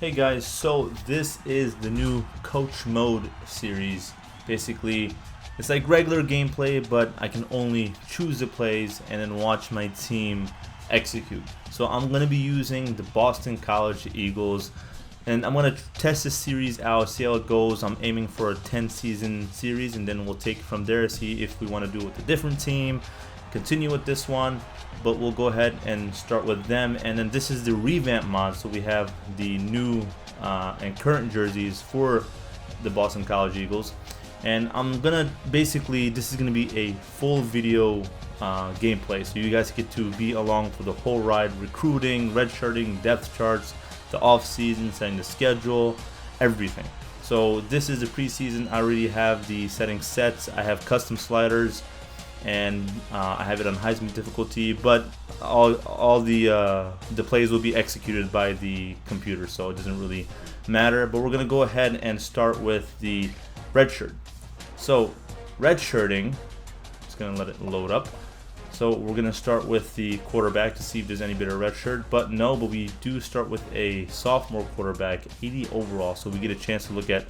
Hey guys, so this is the new Coach Mode series. Basically, it's like regular gameplay, but I can only choose the plays and then watch my team execute. So I'm going to be using the Boston College Eagles, and I'm going to test this series out, see how it goes. I'm aiming for a 10-season series, and then we'll take it from there, see if we want to do it with a different team, continue with this one. But we'll go ahead and start with them. And then this is the Revamped mod, so we have the new and current jerseys for the Boston College Eagles. And I'm gonna basically, this is gonna be a full video gameplay, so you guys get to be along for the whole ride: recruiting, redshirting, depth charts, the off season, setting the schedule, everything. So this is the preseason. I already have the settings set. I have custom sliders, and I have it on Heisman difficulty, but all the plays will be executed by the computer, so it doesn't really matter. But we're gonna go ahead and start with the redshirt. So redshirting, just gonna let it load up. So we're gonna start with the quarterback to see if there's any better redshirt, but we do start with a sophomore quarterback, 80 overall, so we get a chance to look at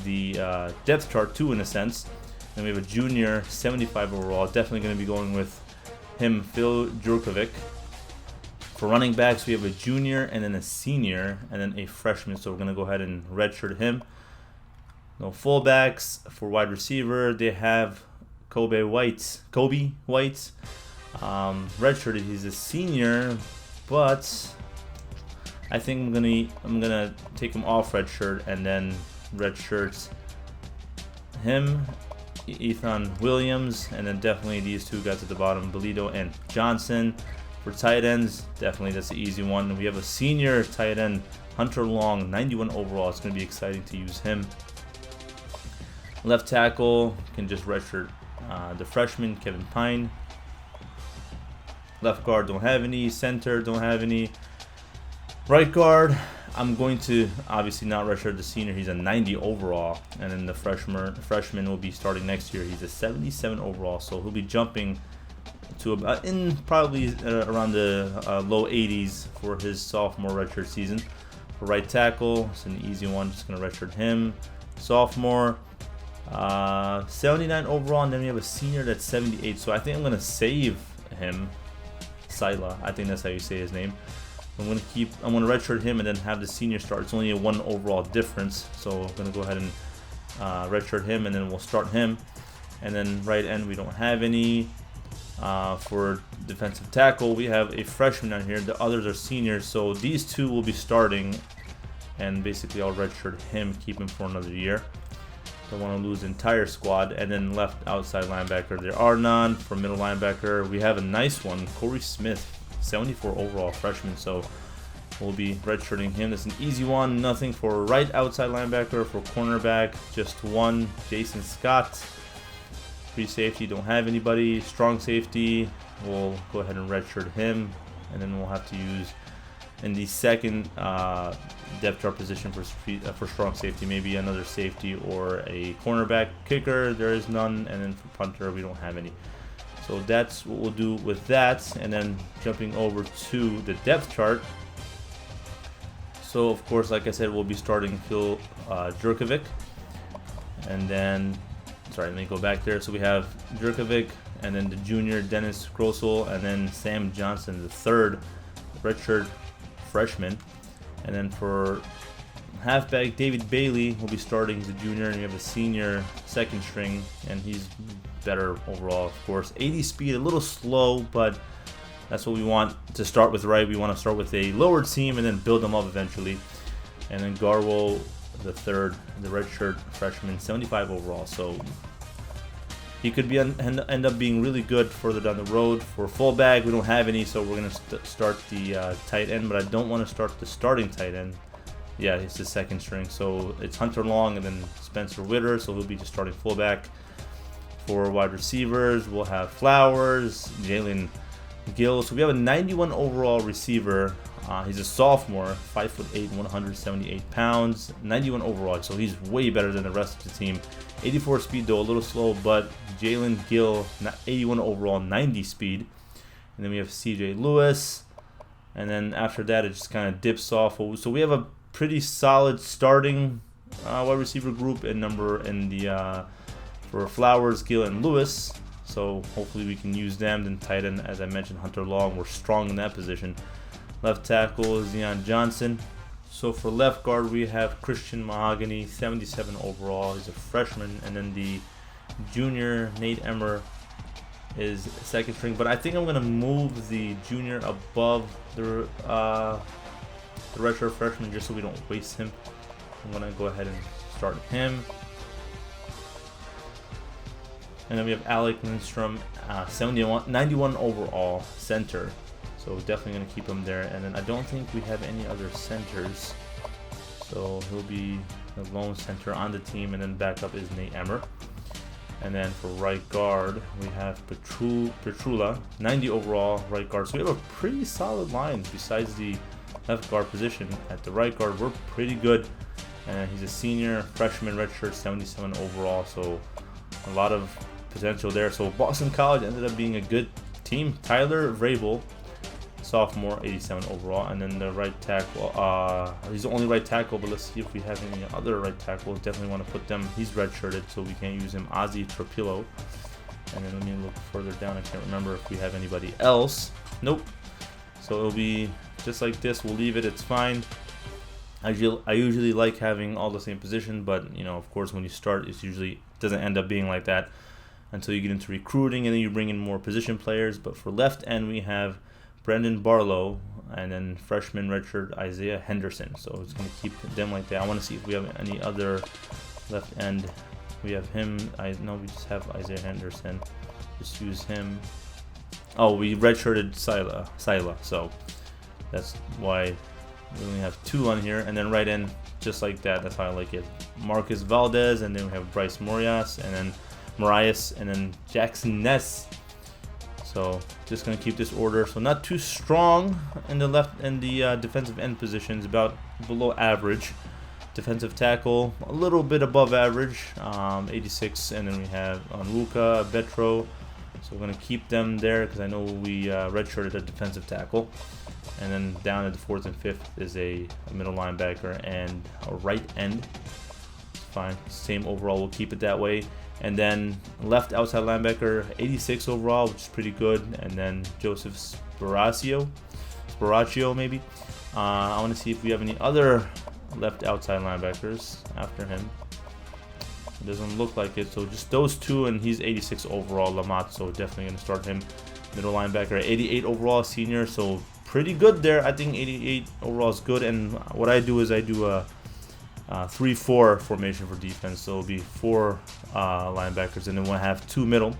the depth chart too, in a sense. Then we have a junior, 75 overall. Definitely going to be going with him, Phil Jurkovic. For running backs, we have a junior and then a senior and then a freshman. So we're going to go ahead and redshirt him. No fullbacks. For wide receiver, they have Kobe White. Redshirted. He's a senior, but I think I'm gonna take him off redshirt and then redshirts him, Ethan Williams, and then definitely these two guys at the bottom, Belito and Johnson. For tight ends, definitely that's the easy one. We have a senior tight end, Hunter Long, 91 overall. It's going to be exciting to use him. Left tackle, can just redshirt the freshman, Kevin Pine. Left guard, don't have any. Center, don't have any. Right guard, I'm going to obviously not redshirt the senior. He's a 90 overall, and then the freshman will be starting next year. He's a 77 overall, so he'll be jumping to about probably around the low 80s for his sophomore redshirt season. For right tackle, it's an easy one. Just gonna redshirt him. Sophomore, 79 overall, and then we have a senior that's 78. So I think I'm gonna save him, Sila. I think that's how you say his name. I'm gonna redshirt him and then have the senior start. It's only a 1 overall difference, so I'm gonna go ahead and redshirt him, and then we'll start him. And then right end, we don't have any. For defensive tackle, we have a freshman on here. The others are seniors, so these two will be starting, and basically I'll redshirt him, keep him for another year. Don't want to lose the entire squad. And then left outside linebacker, there are none. For middle linebacker, we have a nice one, Corey Smith, 74 overall freshman, so we'll be redshirting him. That's an easy one. Nothing for right outside linebacker. For cornerback, just one, Jason Scott. Free safety, don't have anybody. Strong safety, we'll go ahead and redshirt him, and then we'll have to use in the second depth chart position for strong safety, maybe another safety or a cornerback. Kicker, there is none, and then for punter, we don't have any. So that's what we'll do with that. And then jumping over to the depth chart. So of course, like I said, we'll be starting Phil Jurkovic. And then, sorry, let me go back there. So we have Jurkovic, and then the junior Dennis Grossel, and then Sam Johnson, the third redshirt freshman. And then for halfback, David Bailey will be starting as a junior, and you have a senior second string, and he's better overall, of course. 80 speed, a little slow, but that's what we want to start with, right? We want to start with a lower team and then build them up eventually. And then Garwo, the third, the redshirt freshman, 75 overall, so he could be end up being really good further down the road. For fullback, we don't have any, so we're going to start the tight end, but I don't want to start the starting tight end. Yeah, it's the second string, so it's Hunter Long and then Spencer Witter, so he'll be just starting fullback. For wide receivers, we'll have Flowers, Jalen Gill. So we have a 91 overall receiver. He's a sophomore, 5'8", 178 pounds, 91 overall. So he's way better than the rest of the team. 84 speed though, a little slow, but Jalen Gill, 81 overall, 90 speed. And then we have CJ Lewis. And then after that, it just kind of dips off. So we have a pretty solid starting wide receiver group for Flowers, Gill, and Lewis. So hopefully we can use them. Then tight end, as I mentioned, Hunter Long. We're strong in that position. Left tackle, Zion Johnson. So for left guard, we have Christian Mahogany, 77 overall. He's a freshman. And then the junior, Nate Emmer, is second string. But I think I'm going to move the junior above the redshirt freshman just so we don't waste him. I'm going to go ahead and start him. And then we have Alec Lindstrom, 91 overall center. So definitely going to keep him there. And then I don't think we have any other centers. So he'll be the lone center on the team. And then backup is Nate Emmer. And then for right guard, we have Petrula, 90 overall right guard. So we have a pretty solid line besides the left guard position. At the right guard, we're pretty good. And he's a senior, freshman, redshirt, 77 overall. So a lot of potential there. So Boston College ended up being a good team. Tyler Vrabel, sophomore, 87 overall. And then the right tackle, he's the only right tackle, but let's see if we have any other right tackles. Definitely want to put them. He's redshirted, so we can't use him. Ozzy Trapillo. And then let me look further down. I can't remember if we have anybody else. Nope. So it'll be just like this. We'll leave it. It's fine. I usually like having all the same position, but you know, of course, when you start, it usually doesn't end up being like that until you get into recruiting, and then you bring in more position players. But for left end, we have Brendan Barlow, and then freshman redshirt Isaiah Henderson. So it's going to keep them like that. I want to see if we have any other left end. We have him. I know we just have Isaiah Henderson. Just use him. Oh, we redshirted Sila. So that's why we only have two on here. And then right end, just like that. That's how I like it. Marcus Valdez, and then we have Bryce Morias, and then Marias, and then Jackson Ness. So just going to keep this order. So not too strong in the left and the defensive end positions, about below average. Defensive tackle, a little bit above average, 86. And then we have Onwuka, Betro. So we're going to keep them there because I know we redshirted a defensive tackle. And then down at the fourth and fifth is a middle linebacker and a right end. Fine, same overall, we'll keep it that way. And then left outside linebacker, 86 overall, which is pretty good. And then Joseph Sparacio maybe. I want to see if we have any other left outside linebackers after him. It doesn't look like it, so just those two, and he's 86 overall, Lamont, so definitely going to start him. Middle linebacker, 88 overall, senior, so pretty good there. I think 88 overall is good, and what I do is I do a 3-4 formation for defense, so it'll be 4 linebackers, and then we'll have 2 middle.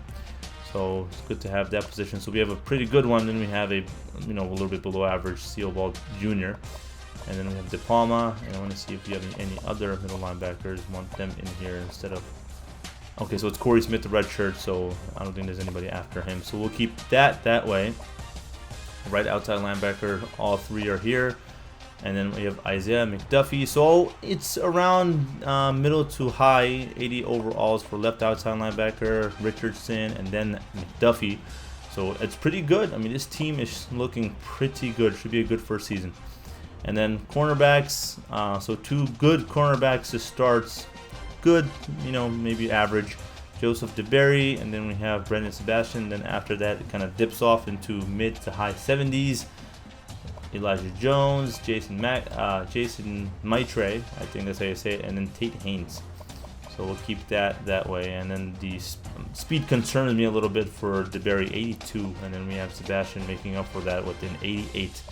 So it's good to have that position. So we have a pretty good one. Then we have a a little bit below average Sealball Jr. And then we have De Palma, and I want to see if we have any other middle linebackers. Want them in here instead of. Okay, so it's Corey Smith, the red shirt. So I don't think there's anybody after him. So we'll keep that way. Right outside linebacker, all 3 are here. And then we have Isaiah McDuffie. So it's around middle to high, 80 overalls for left outside linebacker, Richardson, and then McDuffie. So it's pretty good. I mean, this team is looking pretty good. Should be a good first season. And then cornerbacks. So 2 good cornerbacks to start. Good, maybe average. Joseph DeBerry, and then we have Brendan Sebastian. Then after that, it kind of dips off into mid to high 70s. Elijah Jones, Jason Maitre, I think that's how you say it, and then Tate Haynes. So we'll keep that way. And then the speed concerns me a little bit for DeBerry, 82, and then we have Sebastian making up for that with an 88.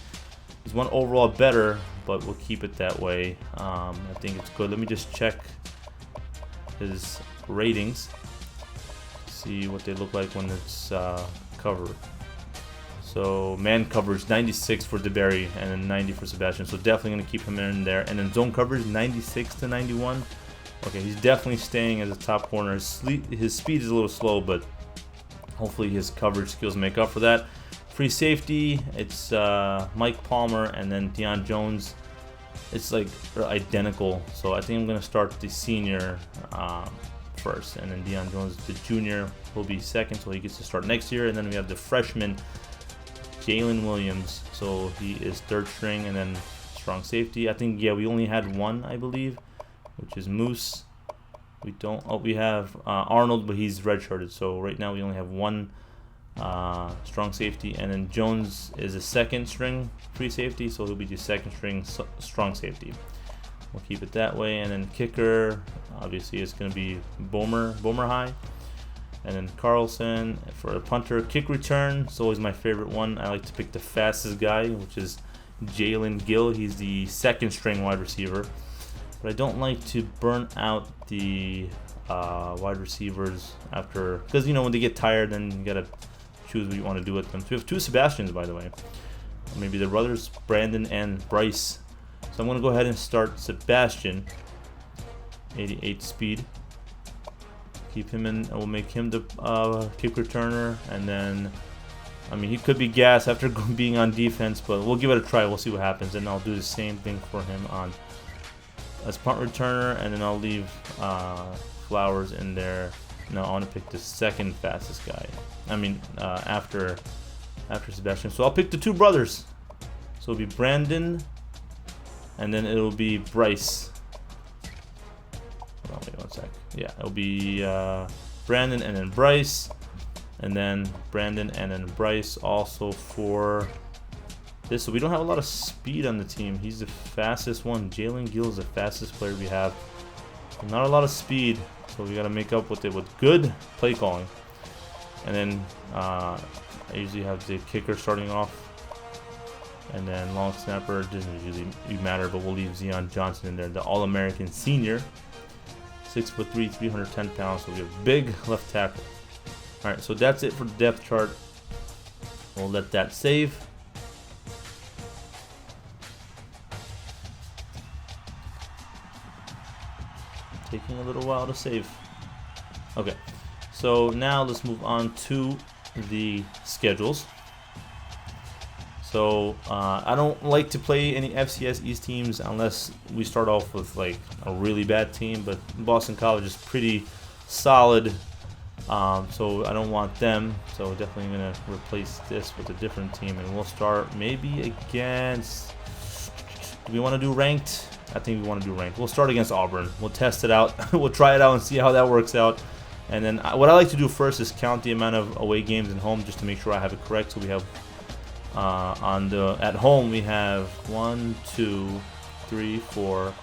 He's 1 overall better, but we'll keep it that way. I think it's good. Let me just check his ratings, see what they look like when it's covered. So man coverage, 96 for DeBerry, and then 90 for Sebastian. So definitely going to keep him in there. And then zone coverage, 96 to 91. Okay, he's definitely staying as a top corner. His speed is a little slow, but hopefully his coverage skills make up for that. Free safety, it's Mike Palmer and then Deion Jones. It's like they're identical. So I think I'm going to start the senior first, and then Deion Jones, the junior, will be second, so he gets to start next year. And then we have the freshman, Jalen Williams, so he is 3rd string, and then strong safety. I think, yeah, we only had one, I believe, which is Moose. We don't. Oh, we have Arnold, but he's redshirted. So right now we only have one strong safety, and then Jones is a second string free safety, so he'll be the second string strong safety. We'll keep it that way. And then kicker, obviously, it's going to be Bomer High. And then Carlson for the punter. Kick return, it's always my favorite one. I like to pick the fastest guy, which is Jalen Gill. He's the second string wide receiver. But I don't like to burn out the wide receivers after, because, you know, when they get tired, then you got to choose what you want to do with them. So we have two Sebastians, by the way. Or maybe the brothers, Brandon and Bryce. So I'm going to go ahead and start Sebastian, 88 speed. Keep him in, and we'll make him the kick returner. And then, I mean, he could be gas after being on defense, but we'll give it a try. We'll see what happens. And I'll do the same thing for him on as punt returner. And then I'll leave Flowers in there. No, I want to pick the second fastest guy. I mean, after Sebastian. So I'll pick the two brothers. So it'll be Brandon, and then it'll be Bryce. Hold on, wait 1 sec. Yeah, it'll be Brandon and then Bryce, and then Brandon and then Bryce also for this. So we don't have a lot of speed on the team. He's the fastest one. Jalen Gill is the fastest player we have. Not a lot of speed, so we got to make up with it with good play calling. And then I usually have the kicker starting off, and then long snapper doesn't usually matter, but we'll leave Zion Johnson in there, the All-American senior, 6'3", 310 pounds. So we have big left tackle. All right, so that's it for the depth chart. We'll let that save. Taking a little while to save. Okay, so now let's move on to the schedules. So I don't like to play any FCS East teams unless we start off with like a really bad team, but Boston College is pretty solid, so I don't want them. So definitely going to replace this with a different team, and we'll start maybe against, do we want to do ranked? I think we want to do ranked. We'll start against Auburn. We'll test it out. We'll try it out and see how that works out. And then what I like to do first is count the amount of away games and home, just to make sure I have it correct. So we have at home we have 1, 2, 3, 4,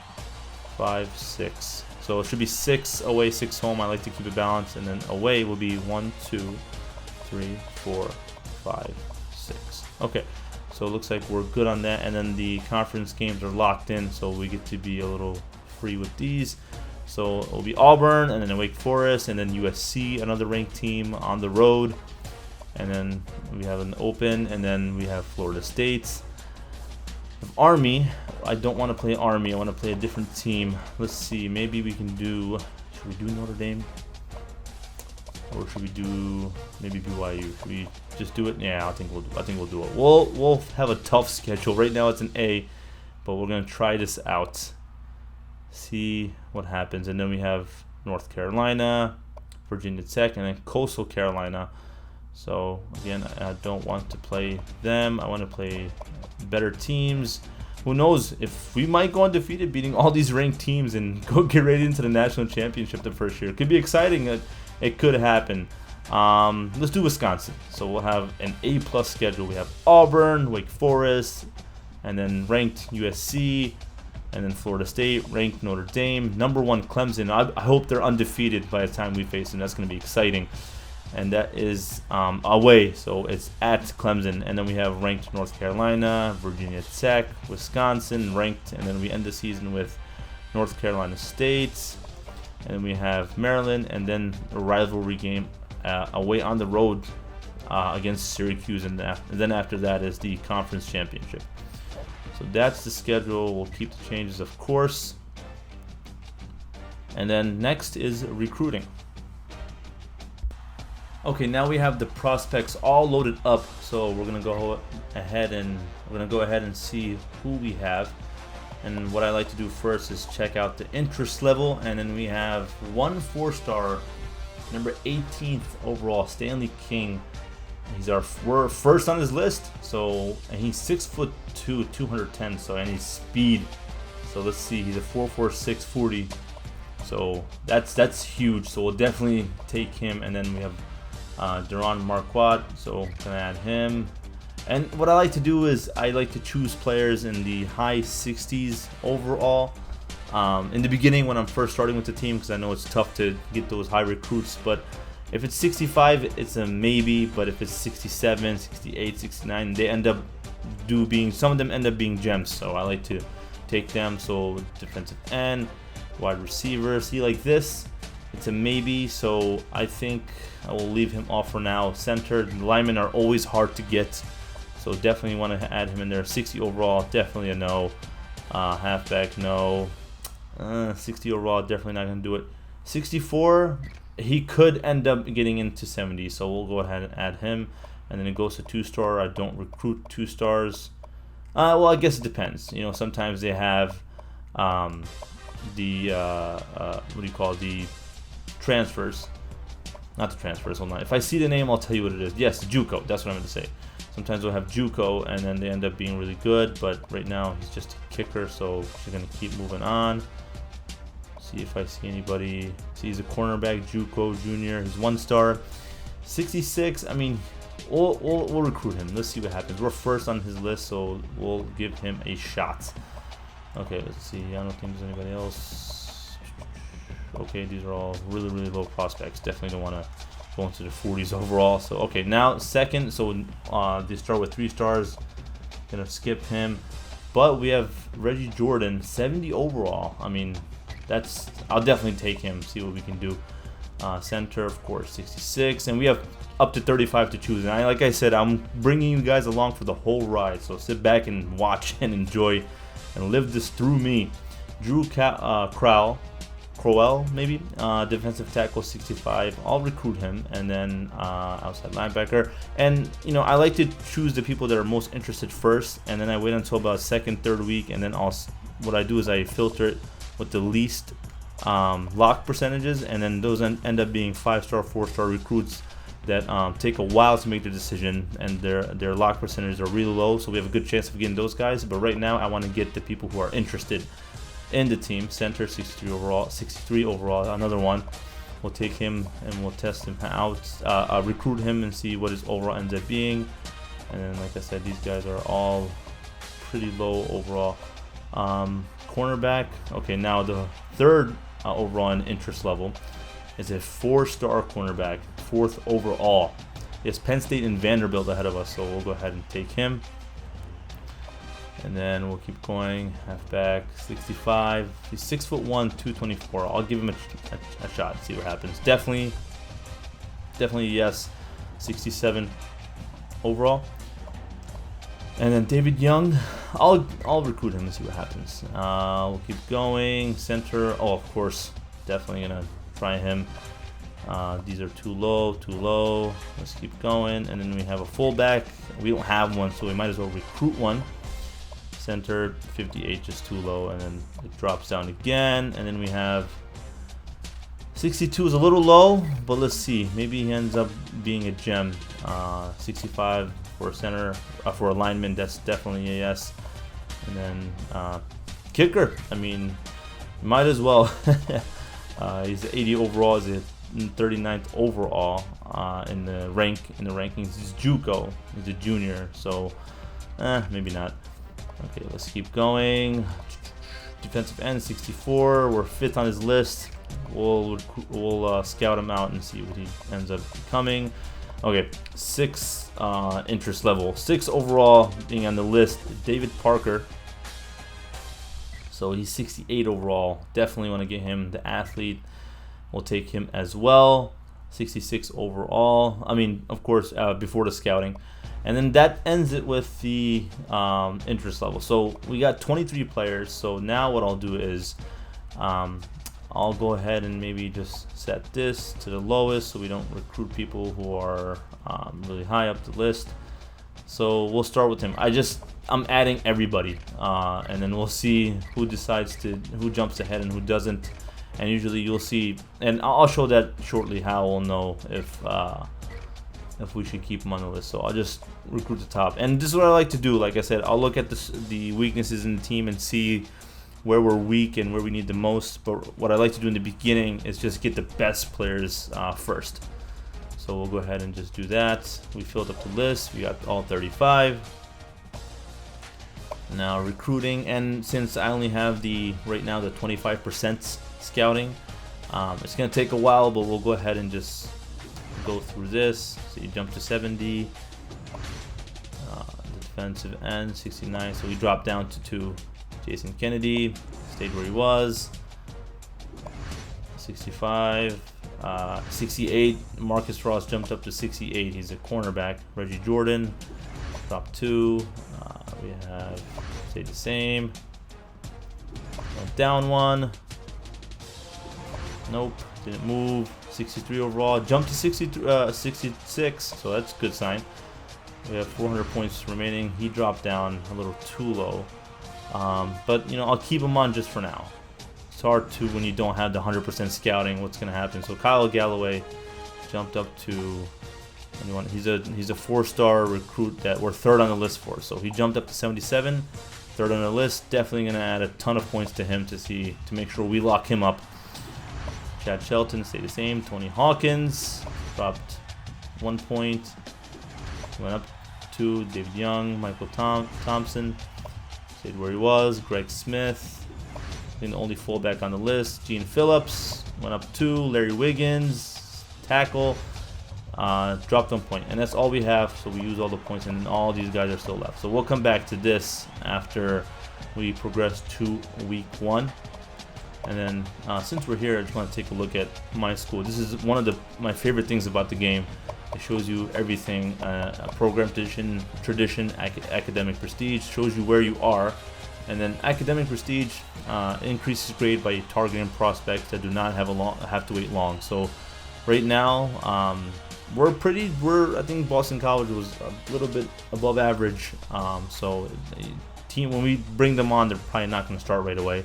5, 6. So it should be 6 away, 6 home. I like to keep it balanced. And then away will be 1, 2, 3, 4, 5, 6. Okay. So it looks like we're good on that, and then the conference games are locked in, so we get to be a little free with these. So it'll be Auburn, and then Wake Forest, and then USC, another ranked team on the road. And then we have an open, and then we have Florida State. Army, I don't want to play Army. I want to play a different team. Let's see, maybe we can do, should we do Notre Dame? Or should we do maybe BYU? Should we just do it? Yeah, I think we'll do it. We'll have a tough schedule. Right now it's an A, but we're gonna try this out. See what happens. And then we have North Carolina, Virginia Tech, and then Coastal Carolina. So again, I don't want to play them. I want to play better teams. Who knows if we might go undefeated, beating all these ranked teams and go get right into the national championship the first year. It could be exciting. It could happen. Let's do Wisconsin. So we'll have an A+ schedule. We have Auburn, Wake Forest, and then ranked USC, and then Florida State, ranked Notre Dame, #1 Clemson. I hope they're undefeated by the time we face them. That's going to be exciting. And that is away, so it's at Clemson. And then we have ranked North Carolina, Virginia Tech, Wisconsin, ranked, and then we end the season with North Carolina State. And we have Maryland, and then a rivalry game away on the road against Syracuse, and then after that is the conference championship. So that's the schedule. We'll keep the changes, of course. And then next is recruiting. Okay, now we have the prospects all loaded up, so we're gonna go ahead and see who we have. And what I like to do first is check out the interest level, and then we have one 4-star, number 18th overall, Stanley King. we're first on his list. So, and he's 6'2", 210. So, and he's speed. So let's see, he's a 4.46 40. So that's huge. So we'll definitely take him. And then we have Duran Marquardt. So gonna add him. And what I like to do is I like to choose players in the high 60s overall. In the beginning when I'm first starting with the team, because I know it's tough to get those high recruits. But if it's 65, it's a maybe. But if it's 67, 68, 69, they end up some of them end up being gems. So I like to take them. So defensive end, wide receiver, see like this, it's a maybe. So I think I will leave him off for now. Center, the linemen are always hard to get, so definitely want to add him in there. 60 overall, definitely a no. Halfback, no. 60 overall, definitely not going to do it. 64, he could end up getting into 70, so we'll go ahead and add him. And then it goes to 2-star. I don't recruit 2-stars. Well, I guess it depends. You know, sometimes they have the transfers. Not the transfers. Hold on. If I see the name, I'll tell you what it is. Yes, JUCO. That's what I meant to say. Sometimes they'll have JUCO, and then they end up being really good. But right now, he's just a kicker, so we're gonna keep moving on. See if I see anybody. See, he's a cornerback, JUCO junior. He's 1-star. 66. I mean, we'll recruit him. Let's see what happens. We're first on his list, so we'll give him a shot. Okay, let's see. I don't think there's anybody else. Okay, these are all really, really low prospects. Definitely don't want to go into the 40s overall. So, okay, now second. So, they start with 3 stars. Gonna skip him. But we have Reggie Jordan, 70 overall. I mean, I'll definitely take him, see what we can do. Center, of course, 66. And we have up to 35 to choose. And like I said, I'm bringing you guys along for the whole ride. So sit back and watch and enjoy and live this through me. Drew Crowell, maybe, defensive tackle, 65. I'll recruit him. And then outside linebacker. And, you know, I like to choose the people that are most interested first. And then I wait until about second, third week. And then what I do is I filter it with the least lock percentages. And then those end up being 5-star, 4-star recruits that take a while to make the decision, and their lock percentages are really low, so we have a good chance of getting those guys. But right now I want to get the people who are interested in the team. Center, 63 overall, another one. We'll take him and we'll test him out, recruit him and see what his overall ends up being. And then, like I said, these guys are all pretty low overall. Cornerback, okay, now the third overall in interest level is a 4-star cornerback, 4th overall. It's Penn State and Vanderbilt ahead of us, so we'll go ahead and take him. And then we'll keep going. Halfback, 65. He's 6'1", 224. I'll give him a shot, see what happens. Definitely yes. 67 overall. And then David Young, I'll recruit him and see what happens. We'll keep going. Center, oh, of course, definitely gonna try him. These are too low. Let's keep going. And then we have a fullback. We don't have one, so we might as well recruit one. Center, 58, just too low. And then it drops down again. And then we have 62 is a little low, but let's see. Maybe he ends up being a gem. 65 for a center, for a lineman, that's definitely a yes. And then kicker, I mean, might as well. He's 80 overall. He's a 39th overall in the rankings. He's JUCO. He's a junior, so maybe not. Okay, let's keep going. Defensive end, 64. We're 5th on his list. We'll scout him out and see what he ends up becoming. Okay, 6 interest level, 6 overall being on the list. David Parker. So he's 68 overall. Definitely want to get him. The athlete, we'll take him as well. 66 overall. I mean, of course, before the scouting. And then that ends it with the interest level. So we got 23 players. So now what I'll do is I'll go ahead and maybe just set this to the lowest so we don't recruit people who are really high up the list. So we'll start with him. I'm adding everybody, and then we'll see who jumps ahead and who doesn't. And usually you'll see, and I'll show that shortly how we'll know if if we should keep him on the list. So I'll just recruit the top. And this is what I like to do. Like I said, I'll look at the weaknesses in the team and see where we're weak and where we need the most. But what I like to do in the beginning is just get the best players first. So we'll go ahead and just do that. We filled up the list. We got all 35. Now recruiting, and since I only have right now the 25% scouting, it's gonna take a while, but we'll go ahead and just go through this. So you jump to 70, defensive end 69, so we dropped down to 2. Jason Kennedy stayed where he was. 65, 68. Marcus Ross jumped up to 68. He's a cornerback. Reggie Jordan dropped 2. We have stayed the same. Went down 1. Nope, didn't move. 63 overall. Jumped to 66. So that's a good sign. We have 400 points remaining. He dropped down a little too low. But you know, I'll keep him on just for now. It's hard to, when you don't have the 100% scouting, what's going to happen. So Kyle Galloway jumped up to 21. He's a 4-star recruit that we're 3rd on the list for. So he jumped up to 77, 3rd on the list. Definitely going to add a ton of points to him to make sure we lock him up. Chad Shelton stayed the same. Tony Hawkins dropped 1 point. Went up to David Young, Michael Thompson stayed where he was. Greg Smith, the only fullback on the list. Gene Phillips went up 2. Larry Wiggins, tackle, dropped 1 point, and that's all we have. So we use all the points, and all these guys are still left. So we'll come back to this after we progress to week 1. And then since we're here, I just want to take a look at my school. This is one of my favorite things about the game. It shows you everything, program tradition, academic prestige, shows you where you are. And then academic prestige increases grade by targeting prospects that do not have to wait long. So right now, I think Boston College was a little bit above average. So team, when we bring them on, they're probably not going to start right away.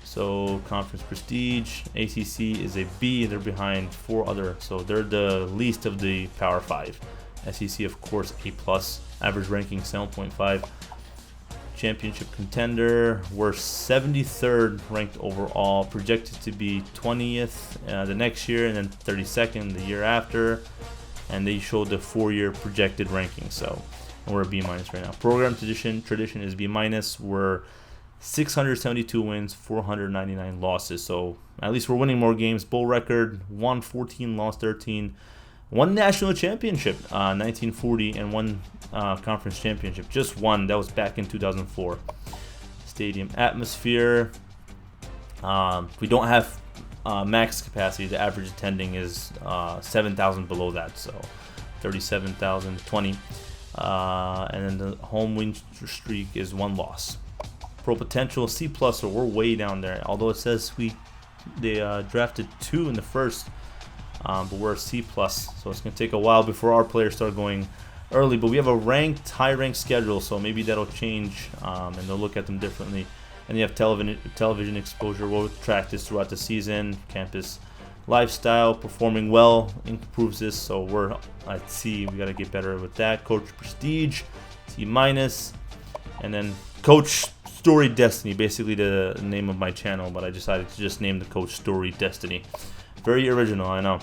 So conference prestige, ACC is a B. They're behind 4 other, so they're the least of the Power 5. SEC, of course, A+. Average ranking 7.5. Championship contender, we're 73rd ranked overall. Projected to be 20th the next year, and then 32nd the year after. And they showed the 4-year projected ranking. So, and we're a B- right now. Program tradition is B-. We're 672 wins, 499 losses. So at least we're winning more games. Bowl record, won 14, lost 13. One national championship, 1940, and one conference championship. Just one. That was back in 2004. Stadium atmosphere. We don't have max capacity. The average attending is 7,000 below that. So 37,020. And then the home win streak is 1 loss. Pro potential C+, so we're way down there. Although it says they drafted 2 in the first, but we're a C+, so it's gonna take a while before our players start going early. But we have a high-ranked schedule, so maybe that'll change, and they'll look at them differently. And you have television exposure. We'll track this throughout the season. Campus lifestyle, performing well improves this. So we're at C. We gotta get better with that. Coach prestige, C-, and then Coach Story Destiny, basically the name of my channel, but I decided to just name the Coach Story Destiny. Very original, I know.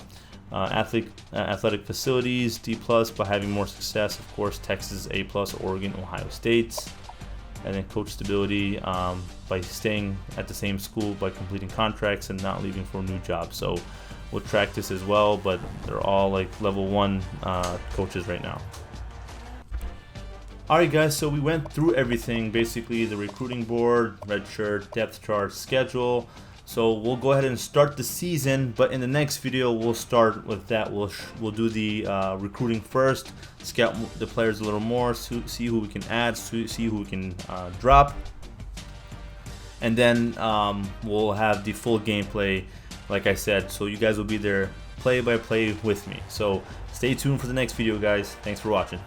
Athletic facilities, D+, by having more success. Of course, Texas, A+, Oregon, Ohio State. And then coach stability, by staying at the same school, by completing contracts and not leaving for a new job. So we'll track this as well, but they're all like level 1 coaches right now. Alright guys, so we went through everything, basically the recruiting board, redshirt, depth chart, schedule. So we'll go ahead and start the season, but in the next video we'll start with that. We'll do the recruiting first, scout the players a little more, see who we can add, see who we can drop, and then we'll have the full gameplay, like I said, so you guys will be there play by play with me. So stay tuned for the next video guys. Thanks for watching.